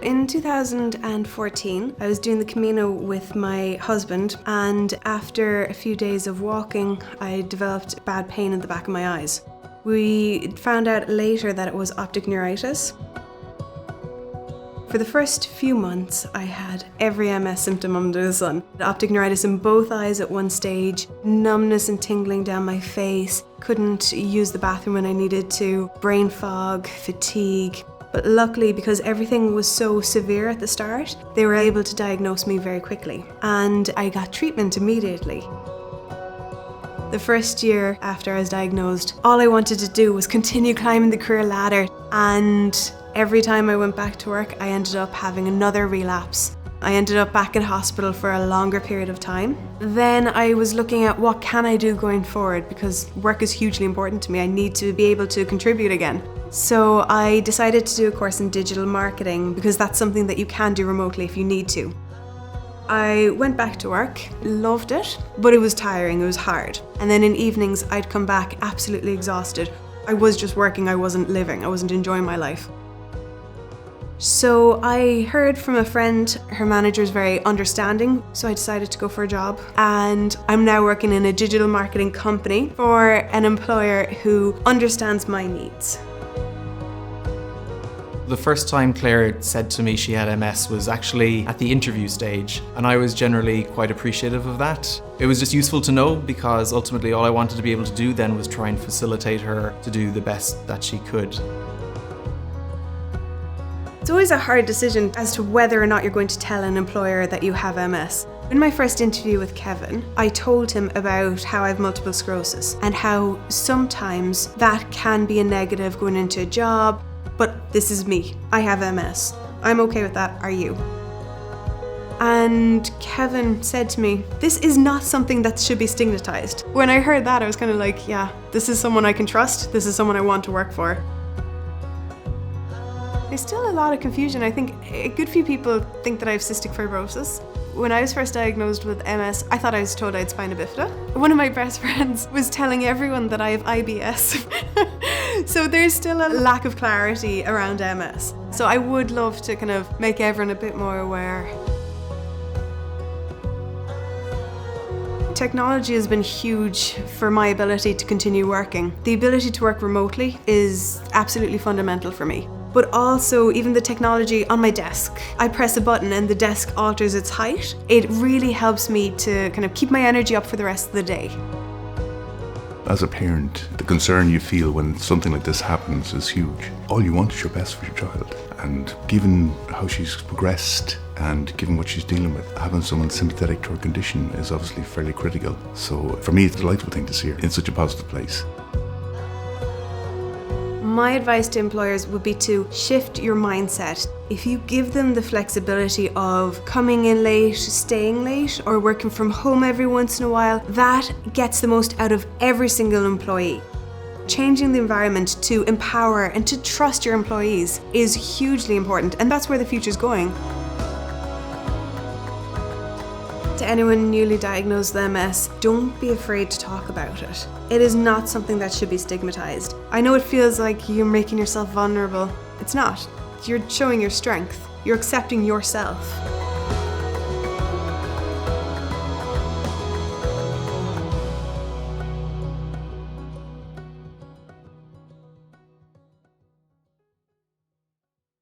in 2014, I was doing the Camino with my husband, and after a few days of walking, I developed bad pain in the back of my eyes. We found out later that it was optic neuritis. For the first few months, I had every MS symptom under the sun. Optic neuritis in both eyes at one stage, numbness and tingling down my face, couldn't use the bathroom when I needed to, brain fog, fatigue. But luckily, because everything was so severe at the start, they were able to diagnose me very quickly. And I got treatment immediately. The first year after I was diagnosed, all I wanted to do was continue climbing the career ladder, and every time I went back to work, I ended up having another relapse. I ended up back in hospital for a longer period of time. Then I was looking at what can I do going forward, because work is hugely important to me. I need to be able to contribute again. So I decided to do a course in digital marketing, because that's something that you can do remotely if you need to. I went back to work, loved it, but it was tiring, it was hard. And then in evenings, I'd come back absolutely exhausted. I was just working, I wasn't living, I wasn't enjoying my life. So I heard from a friend, her manager is very understanding, so I decided to go for a job. And I'm now working in a digital marketing company for an employer who understands my needs. The first time Claire said to me she had MS was actually at the interview stage, and I was generally quite appreciative of that. It was just useful to know, because ultimately all I wanted to be able to do then was try and facilitate her to do the best that she could. It's always a hard decision as to whether or not you're going to tell an employer that you have MS. In my first interview with Kevin, I told him about how I have multiple sclerosis and how sometimes that can be a negative going into a job. But this is me. I have MS. I'm okay with that. Are you? And Kevin said to me, this is not something that should be stigmatized. When I heard that, I was kind of like, yeah, this is someone I can trust. This is someone I want to work for. There's still a lot of confusion. I think a good few people think that I have cystic fibrosis. When I was first diagnosed with MS, I thought I was told I had spina bifida. One of my best friends was telling everyone that I have IBS. So there's still a lack of clarity around MS. So I would love to kind of make everyone a bit more aware. Technology has been huge for my ability to continue working. The ability to work remotely is absolutely fundamental for me. But also even the technology on my desk. I press a button and the desk alters its height. It really helps me to kind of keep my energy up for the rest of the day. As a parent, the concern you feel when something like this happens is huge. All you want is your best for your child. And given how she's progressed and given what she's dealing with, having someone sympathetic to her condition is obviously fairly critical. So for me, it's a delightful thing to see her in such a positive place. My advice to employers would be to shift your mindset. If you give them the flexibility of coming in late, staying late, or working from home every once in a while, that gets the most out of every single employee. Changing the environment to empower and to trust your employees is hugely important, and that's where the future's going. To anyone newly diagnosed with MS, don't be afraid to talk about it. It is not something that should be stigmatized. I know it feels like you're making yourself vulnerable. It's not. You're showing your strength. You're accepting yourself.